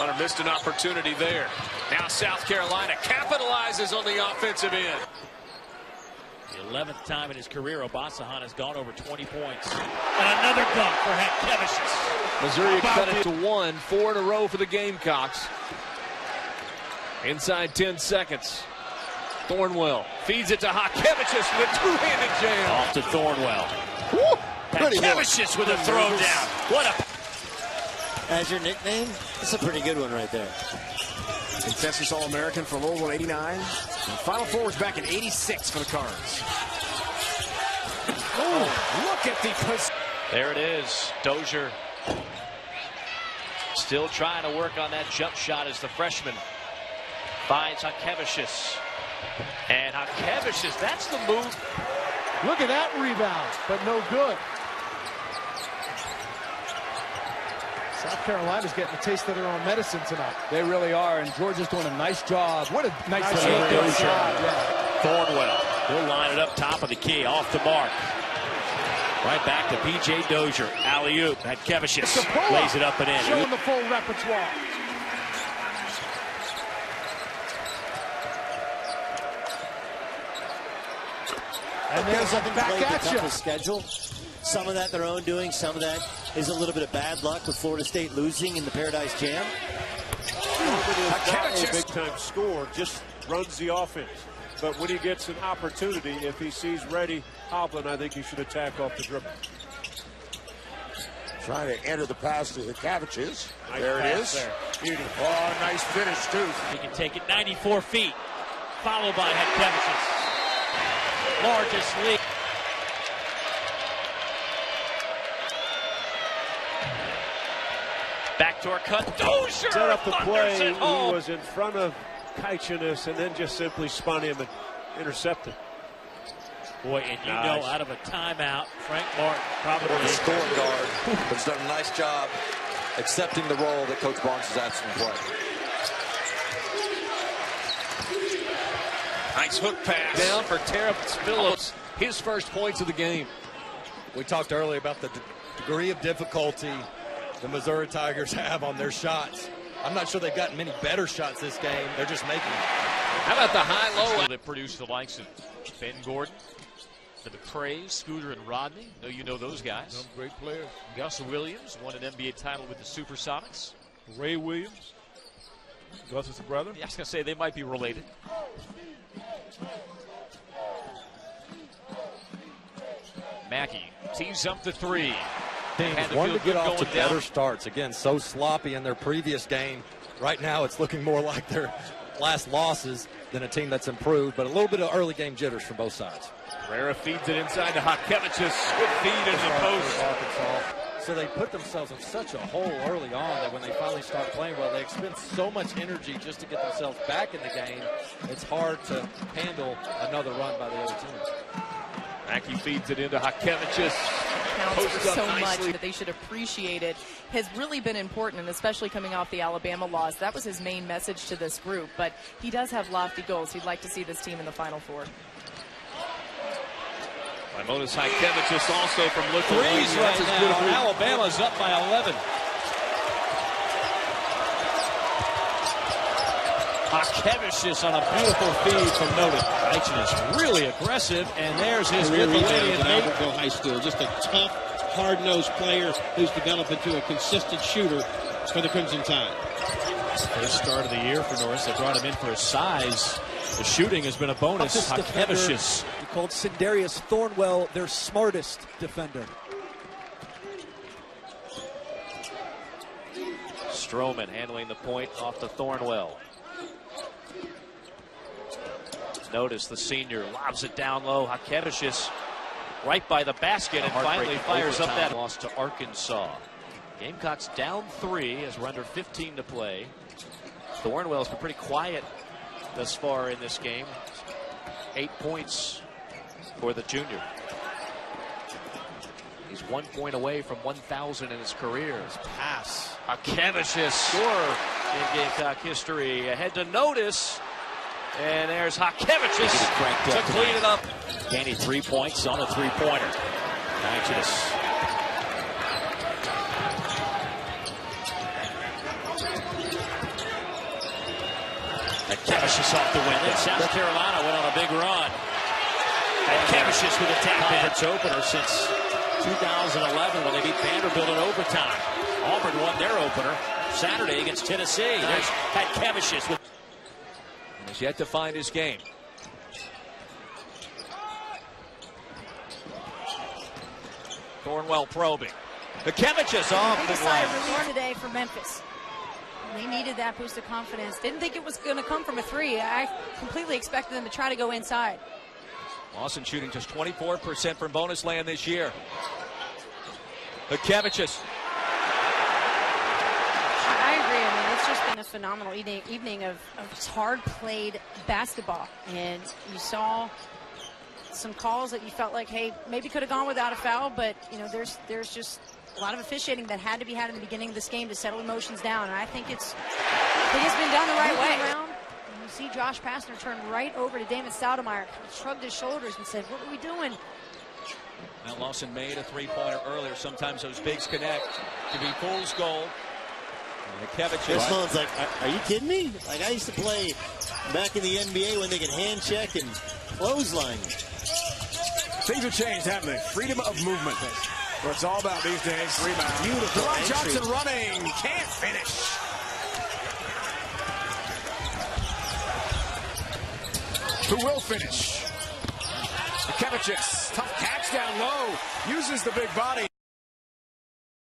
Hunter missed an opportunity there. Now South Carolina capitalizes on the offensive end. The 11th time in his career, Obasahan has gone over 20 points. And another dunk for Chatkevicius. Missouri cut it to 1, 4 in a row for the Gamecocks. Inside 10 seconds. Thornwell feeds it to Chatkevicius with a two-handed jam. Off to Thornwell. Chatkevicius with a throwdown. What a... As your nickname, it's a pretty good one right there. Consensus All-American for Louisville in '89. And Final Four was back in '86 for the Cards. Oh, look at the... There it is. Dozier still trying to work on that jump shot as the freshman finds Chatkevicius. And Chatkevicius, that's the move. Look at that rebound, but no good. South Carolina's getting a taste of their own medicine tonight. They really are, and Georgia's doing a nice job. What a nice Dozier. yeah. Thornwell, he'll line it up top of the key, off the mark. Right back to P.J. Dozier. Alley-oop. Chatkevicius lays it up and in. Showing the full repertoire. And there's something back at you. Schedule. Some of that their own doing. Some of that is a little bit of bad luck with Florida State losing in the Paradise Jam. Not a big-time score, just runs the offense. But when he gets an opportunity, if he sees Reddy hobbling, I think he should attack off the dribble. Trying to enter the pass to Chatkevicius. Nice there it is. There. Beauty. Oh, nice finish, too. He can take it 94 feet. Followed by Chatkevicius. Largest lead. Backdoor cut. Dozier! Set up the play. He home. was in front of Chatkevicius and then just simply spun him and intercepted. Boy, and you know, out of a timeout, Frank Martin probably the scoring guard has done a nice job accepting the role that Coach Barnes has asked him to play. Nice hook pass down for Terrence Phillips. His first points of the game. We talked earlier about the degree of difficulty the Missouri Tigers have on their shots. I'm not sure they've gotten many better shots this game. They're just making them. How about the high-low? That produced the likes of Ben Gordon, the McCrae, Scooter, and Rodney. I know you know those guys. Some great players. Gus Williams won an NBA title with the Supersonics. Ray Williams. Gus is a brother. Yeah, I was going to say they might be related. Mackey tees up the three. Wanted to get off to better starts. Again, so sloppy in their previous game. Right now, it's looking more like their last losses than a team that's improved, but a little bit of early game jitters from both sides. Herrera feeds it inside to Chatkevicius. Good feed into the post. So they put themselves in such a hole early on that when they finally start playing well, they expend so much energy just to get themselves back in the game. It's hard to handle another run by the other team. Mackey feeds it into Chatkevicius. Counts for so much that they should appreciate it has really been important, and especially coming off the Alabama loss. That was his main message to this group, but he does have lofty goals. He'd like to see this team in the Final Four. Laimonas Chatkevicius also from looking threes right now. Alabama's up by 11. Chatkevicius on a beautiful feed from Notre. Dame is really aggressive, and there's his Lithuanian Albertville High School. Just a tough, hard-nosed player who's developed into a consistent shooter for the Crimson Tide. First start of the year for Norris. They brought him in for his size. The shooting has been a bonus. Chatkevicius. He called Sindarius Thornwell their smartest defender. Stroman handling the point off to Thornwell. Notice the senior lobs it down low. Chatkevicius right by the basket and finally fires up that loss to Arkansas. Gamecocks down 3 as we're under 15 to play. Thornwell's been pretty quiet thus far in this game. 8 points for the junior. He's 1 point away from 1,000 in his career. His pass. Chatkevicius scorer in Gamecock history. Ahead to Notice. And there's Chatkevicius to clean it up. Danny 3 points on a three-pointer. Chatkevicius. Davis off the window. South Carolina went on a big run. Chatkevicius with a tap in. Conference opener since 2011 when they beat Vanderbilt in overtime. Auburn won their opener Saturday against Tennessee. There's Chatkevicius with. And has yet to find his game. Thornwell probing. Chatkevicius off the Big sigh of relief today for Memphis. They needed that boost of confidence. Didn't think it was going to come from a three. I completely expected them to try to go inside. Lawson shooting just 24% from bonus land this year. Chatkevicius. I agree. I mean, it's just been a phenomenal evening of just hard-played basketball. And you saw some calls that you felt like, hey, maybe could have gone without a foul, but, you know, there's just a lot of officiating that had to be had in the beginning of this game to settle emotions down. And I think it's been done the right way. Around, and you see Josh Pastner turn right over to Damon Stoudemire, shrugged his shoulders and said, what are we doing? Now Lawson made a three-pointer earlier. Sometimes those bigs connect to be fool's gold. This one's like, are you kidding me? Like, I used to play back in the NBA when they could hand check and clothesline. Things have changed, haven't they? Freedom of movement. What it's all about these days. Rebound. Beautiful. Ron Johnson running. Can't finish. Who will finish? Chatkevicius. Tough catch down low. Uses the big body.